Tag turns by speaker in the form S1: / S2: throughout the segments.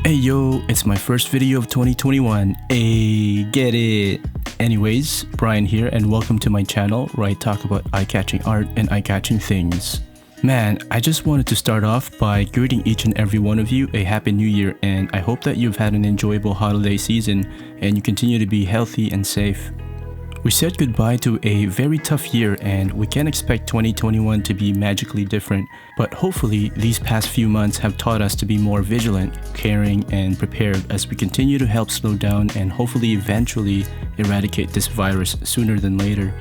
S1: Hey yo, it's my first video of 2021. Hey, get it! Anyways, Brian here and welcome to my channel where I talk about eye-catching art and eye-catching things. Man, I just wanted to start off by greeting each and every one of you a happy new year, and I hope that you've had an enjoyable holiday season and you continue to be healthy and safe. We said goodbye to a very tough year and we can't expect 2021 to be magically different, but hopefully these past few months have taught us to be more vigilant, caring, and prepared as we continue to help slow down and hopefully eventually eradicate this virus sooner than later.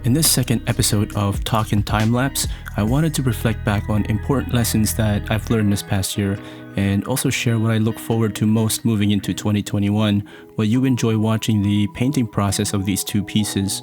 S1: In this second episode of Talkin' Time-Lapse, I wanted to reflect back on important lessons that I've learned this past year and also share what I look forward to most moving into 2021 while you enjoy watching the painting process of these two pieces.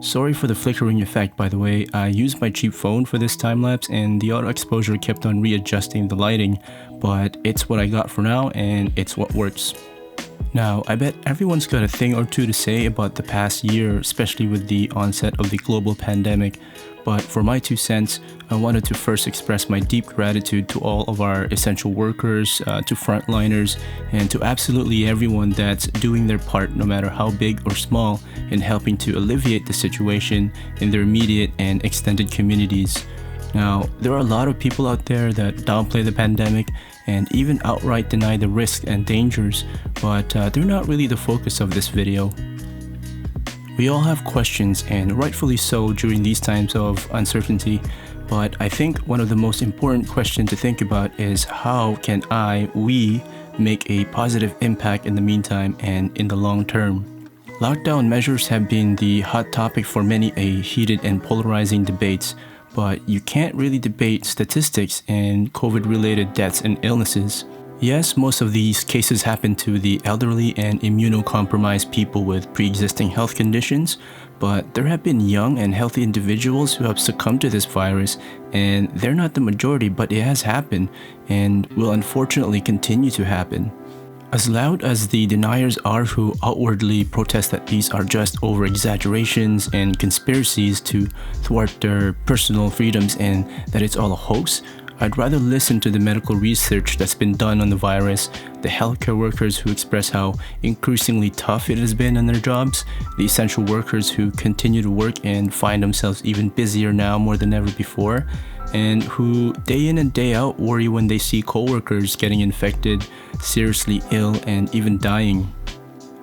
S1: Sorry for the flickering effect, by the way. I used my cheap phone for this time-lapse and the auto exposure kept on readjusting the lighting, but it's what I got for now and it's what works. Now, I bet everyone's got a thing or two to say about the past year, especially with the onset of the global pandemic. But for my 2 cents, I wanted to first express my deep gratitude to all of our essential workers, to frontliners, and to absolutely everyone that's doing their part, no matter how big or small, in helping to alleviate the situation in their immediate and extended communities. Now, there are a lot of people out there that downplay the pandemic and even outright deny the risks and dangers, but they're not really the focus of this video. We all have questions, and rightfully so during these times of uncertainty, but I think one of the most important questions to think about is how can we make a positive impact in the meantime and in the long term. Lockdown measures have been the hot topic for many a heated and polarizing debates, but you can't really debate statistics and COVID-related deaths and illnesses. Yes, most of these cases happen to the elderly and immunocompromised people with pre-existing health conditions, but there have been young and healthy individuals who have succumbed to this virus, and they're not the majority, but it has happened and will unfortunately continue to happen. As loud as the deniers are who outwardly protest that these are just over-exaggerations and conspiracies to thwart their personal freedoms and that it's all a hoax, I'd rather listen to the medical research that's been done on the virus, the healthcare workers who express how increasingly tough it has been on their jobs, the essential workers who continue to work and find themselves even busier now more than ever before, and who day in and day out worry when they see coworkers getting infected, seriously ill, and even dying.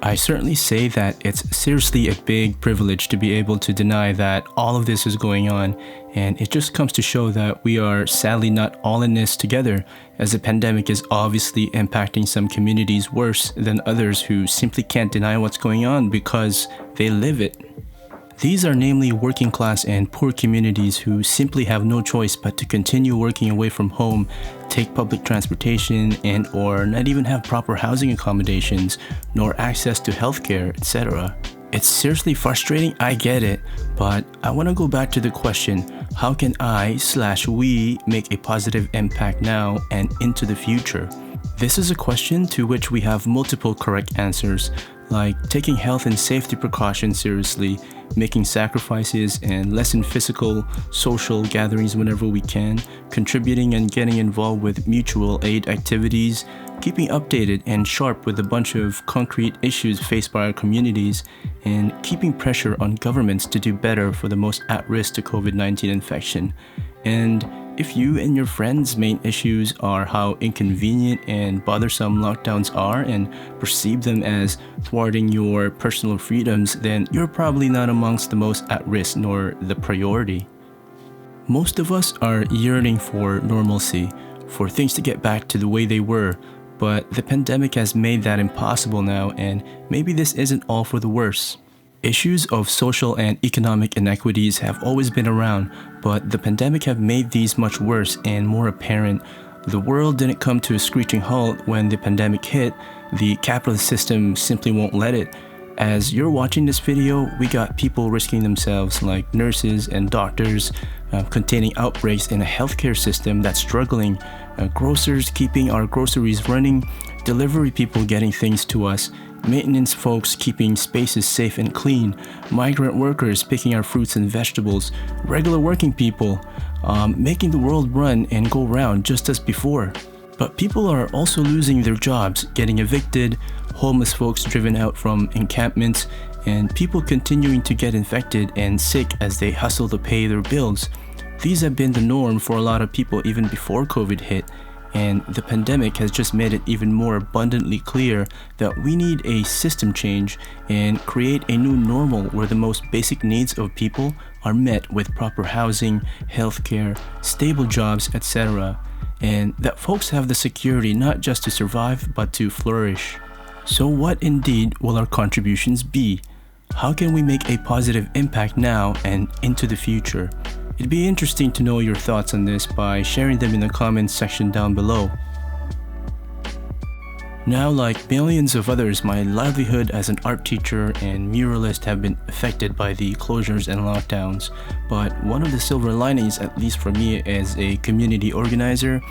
S1: I certainly say that it's seriously a big privilege to be able to deny that all of this is going on, and it just comes to show that we are sadly not all in this together, as the pandemic is obviously impacting some communities worse than others who simply can't deny what's going on because they live it. These are namely working class and poor communities who simply have no choice but to continue working away from home, take public transportation, and or not even have proper housing accommodations, nor access to healthcare, etc. It's seriously frustrating, I get it, but I want to go back to the question, how can we make a positive impact now and into the future? This is a question to which we have multiple correct answers, like taking health and safety precautions seriously, making sacrifices and lessen physical, social gatherings whenever we can, contributing and getting involved with mutual aid activities, keeping updated and sharp with a bunch of concrete issues faced by our communities, and keeping pressure on governments to do better for the most at risk to COVID-19 infection. And if you and your friends' main issues are how inconvenient and bothersome lockdowns are and perceive them as thwarting your personal freedoms, then you're probably not amongst the most at risk nor the priority. Most of us are yearning for normalcy, for things to get back to the way they were, but the pandemic has made that impossible now, and maybe this isn't all for the worse. Issues of social and economic inequities have always been around, but the pandemic have made these much worse and more apparent. The world didn't come to a screeching halt when the pandemic hit. The capitalist system simply won't let it. As you're watching this video, we got people risking themselves, like nurses and doctors, containing outbreaks in a healthcare system that's struggling, grocers keeping our groceries running, delivery people getting things to us, maintenance folks keeping spaces safe and clean, migrant workers picking our fruits and vegetables, regular working people making the world run and go round just as before. But people are also losing their jobs, getting evicted, homeless folks driven out from encampments, and people continuing to get infected and sick as they hustle to pay their bills. These have been the norm for a lot of people even before COVID hit, and the pandemic has just made it even more abundantly clear that we need a system change and create a new normal where the most basic needs of people are met with proper housing, healthcare, stable jobs, etc., and that folks have the security not just to survive but to flourish. So what indeed will our contributions be? How can we make a positive impact now and into the future? It'd be interesting to know your thoughts on this by sharing them in the comments section down below. Now, like millions of others, my livelihood as an art teacher and muralist have been affected by the closures and lockdowns. But one of the silver linings, at least for me as a community organizer,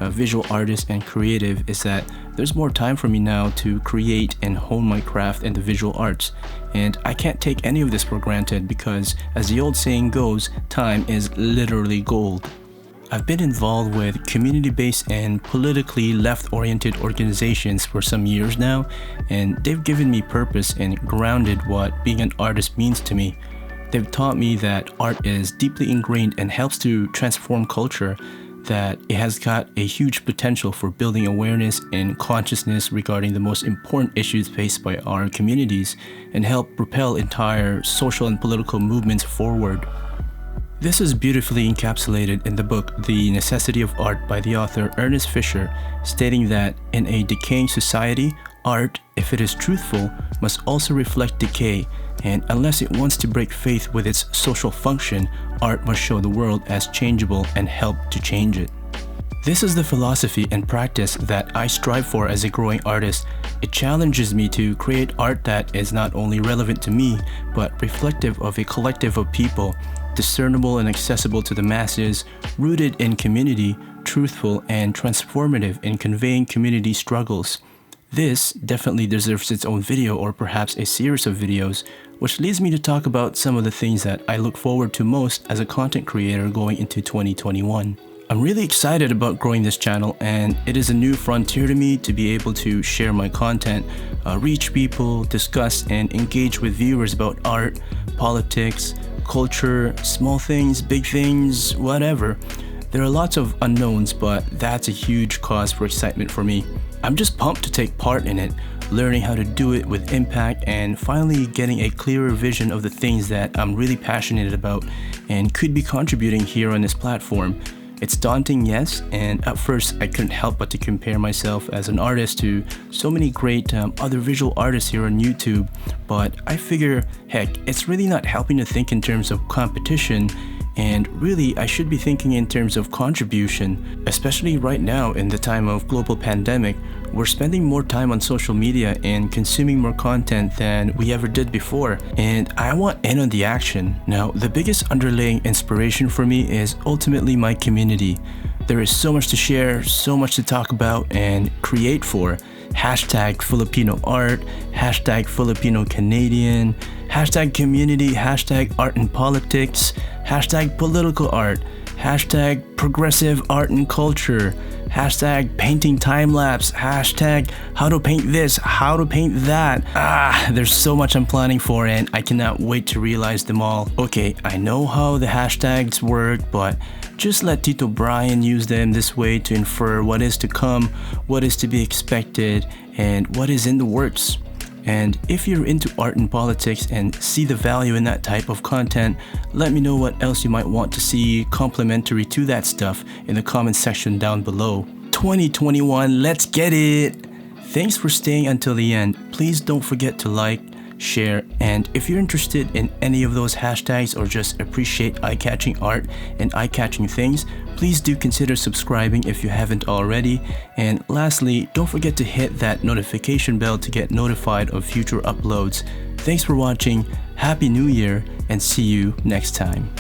S1: a visual artist and creative, is that there's more time for me now to create and hone my craft in the visual arts. And I can't take any of this for granted because, as the old saying goes, time is literally gold. I've been involved with community-based and politically left-oriented organizations for some years now, and they've given me purpose and grounded what being an artist means to me. They've taught me that art is deeply ingrained and helps to transform culture, that it has got a huge potential for building awareness and consciousness regarding the most important issues faced by our communities and help propel entire social and political movements forward. This is beautifully encapsulated in the book The Necessity of Art by the author Ernest Fisher, stating that in a decaying society, art, if it is truthful, must also reflect decay, and unless it wants to break faith with its social function, art must show the world as changeable and help to change it. This is the philosophy and practice that I strive for as a growing artist. It challenges me to create art that is not only relevant to me, but reflective of a collective of people, discernible and accessible to the masses, rooted in community, truthful and transformative in conveying community struggles. This definitely deserves its own video or perhaps a series of videos, which leads me to talk about some of the things that I look forward to most as a content creator going into 2021. I'm really excited about growing this channel, and it is a new frontier to me to be able to share my content, reach people, discuss and engage with viewers about art, politics, culture, small things, big things, whatever. There are lots of unknowns, but that's a huge cause for excitement for me. I'm just pumped to take part in it, learning how to do it with impact and finally getting a clearer vision of the things that I'm really passionate about and could be contributing here on this platform. It's daunting, yes, and at first I couldn't help but to compare myself as an artist to so many great other visual artists here on YouTube, but I figure, heck, it's really not helping to think in terms of competition, and really I should be thinking in terms of contribution, especially right now in the time of global pandemic. We're spending more time on social media and consuming more content than we ever did before, and I want in on the action. Now, the biggest underlying inspiration for me is ultimately my community. There is so much to share, so much to talk about and create for. Hashtag Filipino art, hashtag Filipino Canadian, hashtag community, hashtag art and politics, hashtag political art, hashtag progressive art and culture, hashtag painting time-lapse, hashtag how to paint this, how to paint that. There's so much I'm planning for and I cannot wait to realize them all. Okay, I know how the hashtags work, but just let Tito Brian use them this way to infer what is to come, what is to be expected, and what is in the works. And if you're into art and politics and see the value in that type of content, let me know what else you might want to see complementary to that stuff in the comment section down below. 2021, let's get it! Thanks for staying until the end. Please don't forget to like, share, and if you're interested in any of those hashtags or just appreciate eye-catching art and eye-catching things, please do consider subscribing if you haven't already. And lastly, don't forget to hit that notification bell to get notified of future uploads. Thanks for watching, Happy New Year, and see you next time.